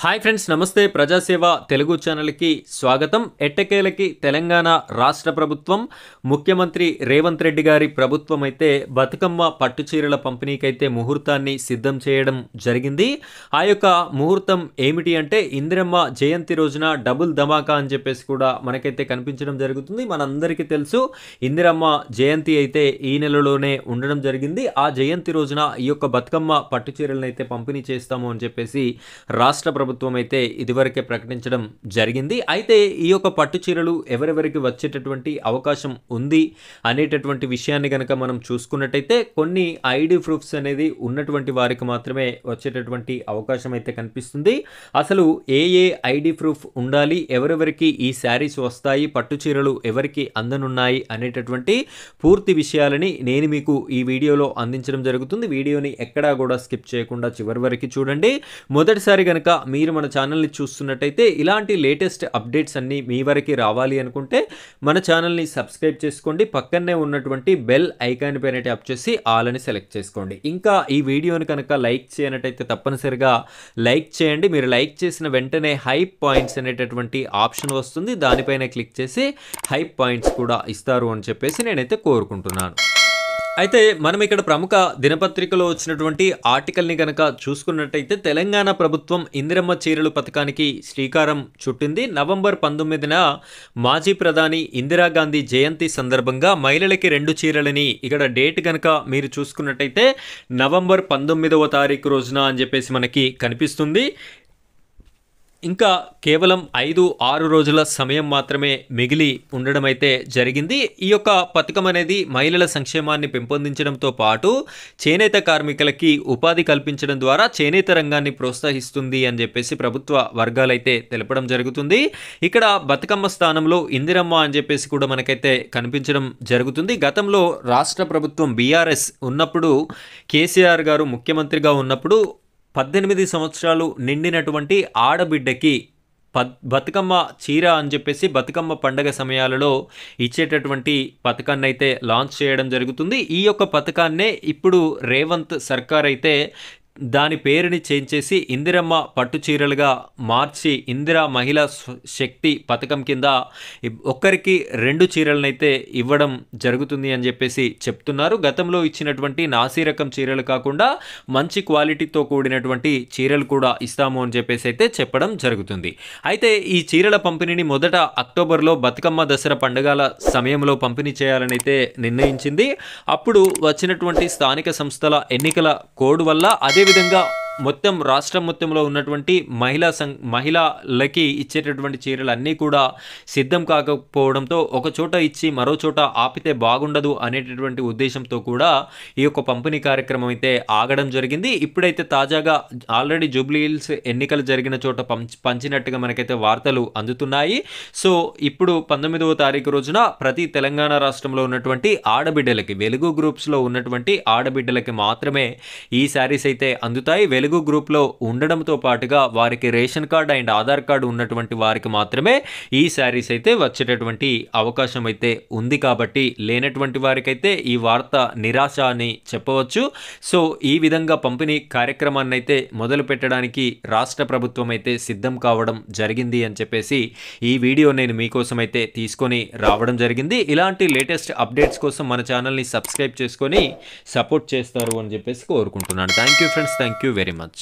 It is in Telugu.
హాయ్ ఫ్రెండ్స్, నమస్తే. ప్రజాసేవ తెలుగు ఛానల్కి స్వాగతం. ఎట్టకేలకి తెలంగాణ రాష్ట్ర ప్రభుత్వం, ముఖ్యమంత్రి రేవంత్ రెడ్డి గారి ప్రభుత్వం అయితే బతుకమ్మ పట్టుచీరల పంపిణీకైతే ముహూర్తాన్ని సిద్ధం చేయడం జరిగింది. ఆ యొక్క ముహూర్తం ఏమిటి అంటే ఇందిరమ్మ జయంతి రోజున డబుల్ ధమాకా అని చెప్పేసి కూడా మనకైతే కనిపించడం జరుగుతుంది. మనందరికీ తెలుసు, ఇందిరమ్మ జయంతి అయితే ఈ నెలలోనే ఉండడం జరిగింది. ఆ జయంతి రోజున ఈ యొక్క బతుకమ్మ పట్టుచీరలను అయితే పంపిణీ చేస్తాము అని చెప్పేసి రాష్ట్ర ప్రభుత్వం అయితే ఇదివరకే ప్రకటించడం జరిగింది. అయితే ఈ యొక్క పట్టు చీరలు ఎవరెవరికి వచ్చేటటువంటి అవకాశం ఉంది అనేటటువంటి విషయాన్ని కనుక మనం చూసుకున్నట్టయితే కొన్ని ఐడి ప్రూఫ్స్ అనేది ఉన్నటువంటి వారికి మాత్రమే వచ్చేటటువంటి అవకాశం అయితే కనిపిస్తుంది. అసలు ఏ ఐడి ప్రూఫ్ ఉండాలి, ఎవరెవరికి ఈ శారీస్ వస్తాయి, పట్టు చీరలు ఎవరికి అందనున్నాయి అనేటటువంటి పూర్తి విషయాలని నేను మీకు ఈ వీడియోలో అందించడం జరుగుతుంది. వీడియోని ఎక్కడా కూడా స్కిప్ చేయకుండా చివరి వరకు చూడండి. మొదటిసారి కనుక మీరు మన ఛానల్ని చూస్తున్నట్టయితే ఇలాంటి లేటెస్ట్ అప్డేట్స్ అన్నీ మీ వరకు రావాలి అనుకుంటే మన ఛానల్ని సబ్స్క్రైబ్ చేసుకోండి. పక్కనే ఉన్నటువంటి బెల్ ఐకాన్ పైన ట్యాప్ చేసి ఆల్ అని సెలెక్ట్ చేసుకోండి. ఇంకా ఈ వీడియోని కనుక లైక్ చేయనట్టయితే తప్పనిసరిగా లైక్ చేయండి. మీరు లైక్ చేసిన వెంటనే హైప్ పాయింట్స్ అనేటటువంటి ఆప్షన్ వస్తుంది. దానిపైన క్లిక్ చేసి హైప్ పాయింట్స్ కూడా ఇస్తారు అని చెప్పేసి నేనైతే కోరుకుంటున్నాను. అయితే మనం ఇక్కడ ప్రముఖ దినపత్రికలో వచ్చినటువంటి ఆర్టికల్ని కనుక చూసుకున్నట్టయితే తెలంగాణ ప్రభుత్వం ఇందిరమ్మ చీరలు పథకానికి శ్రీకారం చుట్టింది. నవంబర్ 19న మాజీ ప్రధాని ఇందిరాగాంధీ జయంతి సందర్భంగా మహిళలకి 2 చీరలని, ఇక్కడ డేట్ కనుక మీరు చూసుకున్నట్టయితే నవంబర్ 19వ తారీఖు రోజున అని చెప్పేసి మనకి కనిపిస్తుంది. ఇంకా కేవలం 5-6 రోజుల సమయం మాత్రమే మిగిలి ఉండడం అయితే జరిగింది. ఈ యొక్క పథకం అనేది మహిళల సంక్షేమాన్ని పెంపొందించడంతో పాటు చేనేత కార్మికులకి ఉపాధి కల్పించడం ద్వారా చేనేత రంగాన్ని ప్రోత్సహిస్తుంది అని చెప్పేసి ప్రభుత్వ వర్గాలైతే తెలపడం జరుగుతుంది. ఇక్కడ బతుకమ్మ స్థానంలో ఇందిరమ్మ అని చెప్పేసి కూడా మనకైతే కనిపించడం జరుగుతుంది. గతంలో రాష్ట్ర ప్రభుత్వం బీఆర్ఎస్ ఉన్నప్పుడు, కేసీఆర్ గారు ముఖ్యమంత్రిగా ఉన్నప్పుడు 18 సంవత్సరాలు నిండినటువంటి ఆడబిడ్డకి బతుకమ్మ చీర అని చెప్పేసి బతుకమ్మ పండగ సమయాలలో ఇచ్చేటటువంటి పథకాన్ని అయితే లాంచ్ చేయడం జరుగుతుంది. ఈ యొక్క పథకాన్నే ఇప్పుడు రేవంత్ సర్కార్ అయితే దాని పేరుని చేంజ్ చేసి ఇందిరమ్మ పట్టు చీరలుగా మార్చి ఇందిరా మహిళా శక్తి పథకం కింద ఒక్కరికి 2 చీరలనైతే ఇవ్వడం జరుగుతుంది అని చెప్పేసి చెప్తున్నారు. గతంలో ఇచ్చినటువంటి నాసీ రకం చీరలు కాకుండా మంచి క్వాలిటీతో కూడినటువంటి చీరలు కూడా ఇస్తాము అని చెప్పేసి అయితే చెప్పడం జరుగుతుంది. అయితే ఈ చీరల పంపిణీని మొదట అక్టోబర్లో బతుకమ్మ దసరా పండుగల సమయంలో పంపిణీ చేయాలని అయితే నిర్ణయించింది. అప్పుడు వచ్చినటువంటి స్థానిక సంస్థల ఎన్నికల కోడ్ వల్ల అదేవిధంగా మొత్తం రాష్ట్రం మొత్తంలో ఉన్నటువంటి మహిళలకి ఇచ్చేటటువంటి చీరలు అన్నీ కూడా సిద్ధం కాకపోవడంతో ఒక చోట ఇచ్చి మరో చోట ఆపితే బాగుండదు అనేటటువంటి ఉద్దేశంతో కూడా ఈ యొక్క పంపిణీ కార్యక్రమం అయితే ఆగడం జరిగింది. ఇప్పుడైతే తాజాగా ఆల్రెడీ జూబ్లీ హిల్స్ ఎన్నికలు జరిగిన చోట పంచినట్టుగా మనకైతే వార్తలు అందుతున్నాయి. సో ఇప్పుడు 19వ తారీఖు రోజున ప్రతి తెలంగాణ రాష్ట్రంలో ఉన్నటువంటి ఆడబిడ్డలకి, వెలుగు గ్రూప్స్లో ఉన్నటువంటి ఆడబిడ్డలకి మాత్రమే ఈ శారీస్ అయితే అందుతాయి. వెలుగు గ్రూప్లో ఉండడంతో పాటుగా వారికి ration card and Aadhaar card ఉన్నటువంటి వారికి మాత్రమే ఈ శారీస్ అయితే వచ్చేటటువంటి అవకాశం అయితే ఉంది. కాబట్టి లేనటువంటి వారికైతే ఈ వార్త నిరాశ అని చెప్పవచ్చు. సో ఈ విధంగా పంపిణీ కార్యక్రమాన్ని అయితే మొదలు పెట్టడానికి రాష్ట్ర ప్రభుత్వం అయితే సిద్ధం కావడం జరిగింది అని చెప్పేసి ఈ వీడియో నేను మీకోసం అయితే తీసుకొని రావడం జరిగింది. ఇలాంటి లేటెస్ట్ అప్డేట్స్ కోసం మన ఛానల్ని సబ్స్క్రైబ్ చేసుకొని సపోర్ట్ చేస్తారు అని చెప్పేసి కోరుకుంటున్నాను. Thank you friends, thank you very much.